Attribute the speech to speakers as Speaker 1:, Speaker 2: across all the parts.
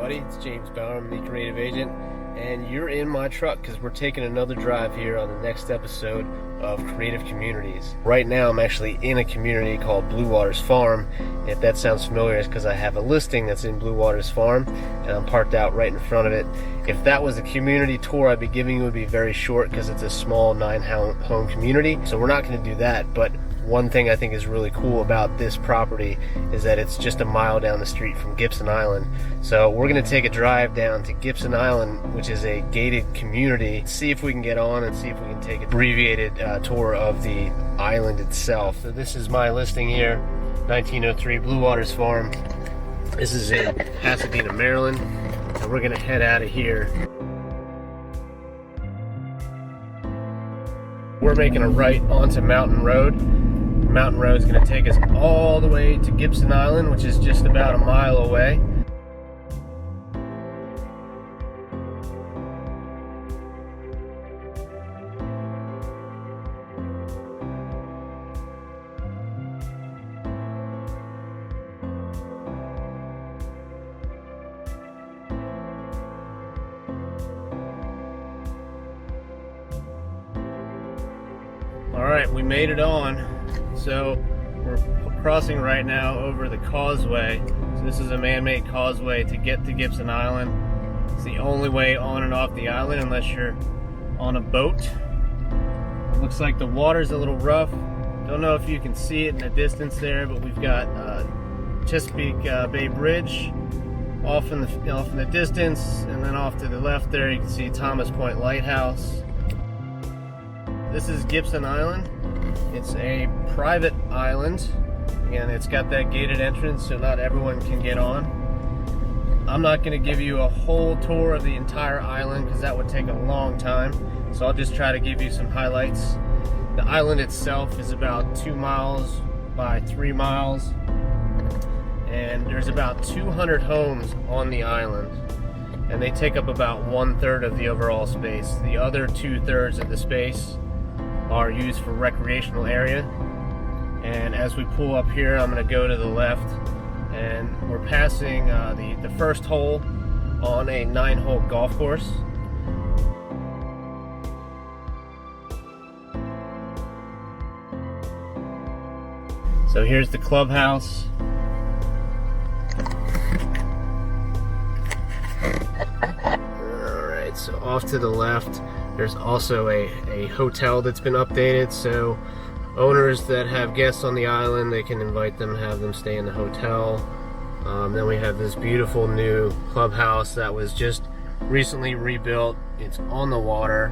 Speaker 1: everybody. It's James Bauer. I'm the creative agent, and you're in my truck because we're taking another drive here on the next episode of Creative Communities. Right now I'm actually in a community called Blue Waters Farm. If that sounds familiar, it's because I have a listing that's in Blue Waters Farm and I'm parked out right in front of it. If that was a community tour I'd be giving you, it would be very short because it's a small 9-home community, so we're not going to do that. But one thing I think is really cool about this property is that it's just a mile down the street from Gibson Island. So we're going to take a drive down to Gibson Island, which is a gated community, see if we can get on and see if we can take an abbreviated tour of the island itself. So this is my listing here, 1903 Blue Waters Farm. This is in Pasadena, Maryland, and we're going to head out of here. We're making a right onto Mountain Road. Mountain Road is going to take us all the way to Gibson Island, which is just about a mile away. Alright, we made it on. So we're crossing right now over the causeway. So this is a man-made causeway to get to Gibson Island. It's the only way on and off the island unless you're on a boat. It looks like the water's a little rough. Don't know if you can see it in the distance there, but we've got Chesapeake Bay Bridge off in the distance, and then off to the left there you can see Thomas Point Lighthouse. This is Gibson Island. It's a private island. Again, it's got that gated entrance, so not everyone can get on. I'm not going to give you a whole tour of the entire island because that would take a long time, so I'll just try to give you some highlights. The island itself is about 2 miles by 3 miles, and there's about 200 homes on the island, and they take up about 1/3 of the overall space. The other 2/3 of the space are used for recreational area. And as we pull up here, I'm going to go to the left, and we're passing the first hole on a 9-hole golf course. So here's the clubhouse. Alright, so off to the left there's also a hotel that's been updated, so owners that have guests on the island, they can invite them, have them stay in the hotel. Then we have this beautiful new clubhouse that was just recently rebuilt. It's on the water.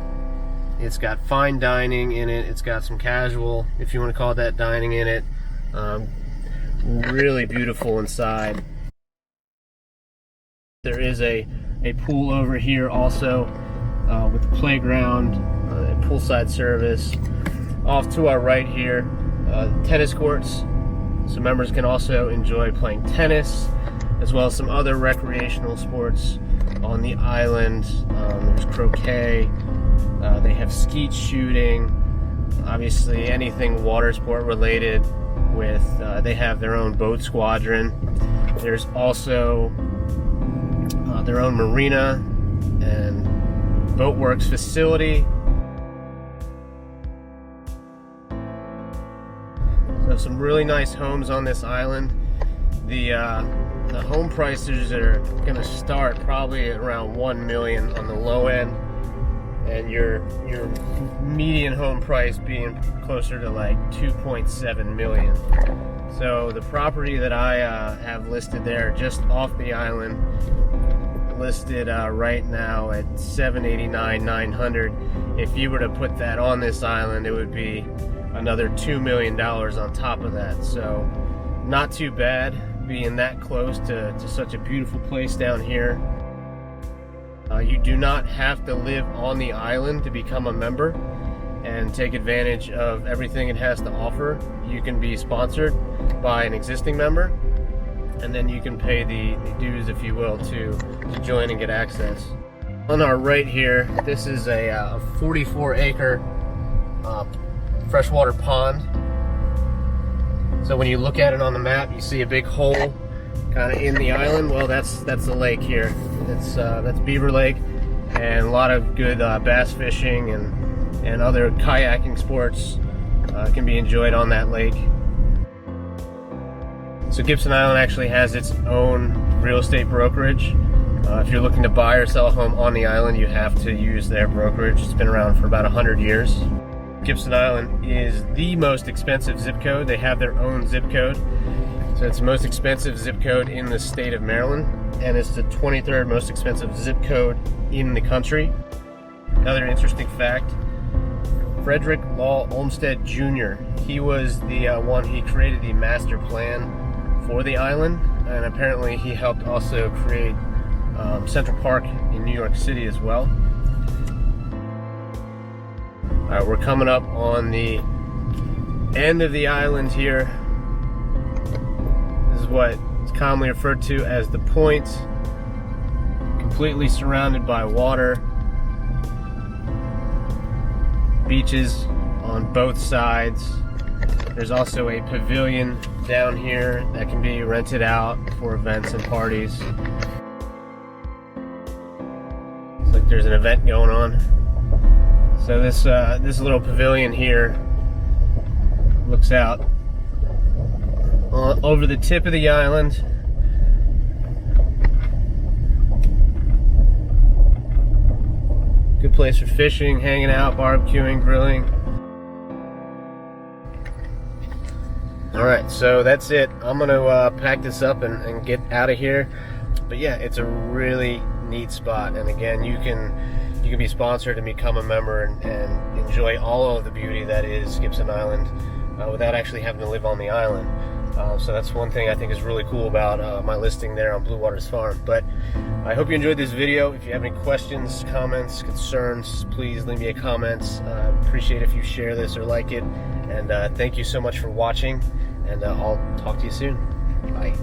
Speaker 1: It's got fine dining in it. It's got some casual, if you want to call that, dining in it. Really beautiful inside. There is a pool over here also, with the playground, poolside service. Off to our right here, tennis courts, so members can also enjoy playing tennis, as well as some other recreational sports on the island. There's croquet, they have skeet shooting, obviously anything water sport related. With they have their own boat squadron. There's also their own marina and boatworks facility. So some really nice homes on this island. The home prices are going to start probably at around $1 million on the low end, and your median home price being closer to like $2.7 million. So the property that I have listed there just off the island, listed right now at $789,900. If you were to put that on this island, it would be another $2 million on top of that. So not too bad being that close to such a beautiful place down here. You do not have to live on the island to become a member and take advantage of everything it has to offer. You can be sponsored by an existing member, and then you can pay the dues, if you will, to join and get access. On our right here, this is a 44-acre freshwater pond. So when you look at it on the map, you see a big hole kind of in the island, well, that's the lake here. That's Beaver Lake, and a lot of good bass fishing and other kayaking sports can be enjoyed on that lake. So Gibson Island actually has its own real estate brokerage. If you're looking to buy or sell a home on the island, you have to use their brokerage. It's been around for about 100 years. Gibson Island is the most expensive zip code. They have their own zip code. So it's the most expensive zip code in the state of Maryland, and it's the 23rd most expensive zip code in the country. Another interesting fact, Frederick Law Olmsted Jr., he was the he created the master plan for the island, and apparently he helped also create Central Park in New York City as well. Alright, we're coming up on the end of the island here. This is what is commonly referred to as the Point, completely surrounded by water. Beaches on both sides. There's also a pavilion down here that can be rented out for events and parties. Looks like there's an event going on. So this little pavilion here looks out over the tip of the island. Good place for fishing, hanging out, barbecuing, grilling. Alright, so that's it. I'm going to pack this up and get out of here. But yeah, it's a really neat spot. And again, you can be sponsored and become a member and enjoy all of the beauty that is Gibson Island without actually having to live on the island. So that's one thing I think is really cool about my listing there on Blue Waters Farm. But I hope you enjoyed this video. If you have any questions, comments, concerns, please leave me a comment. Appreciate if you share this or like it. And thank you so much for watching, and I'll talk to you soon. Bye.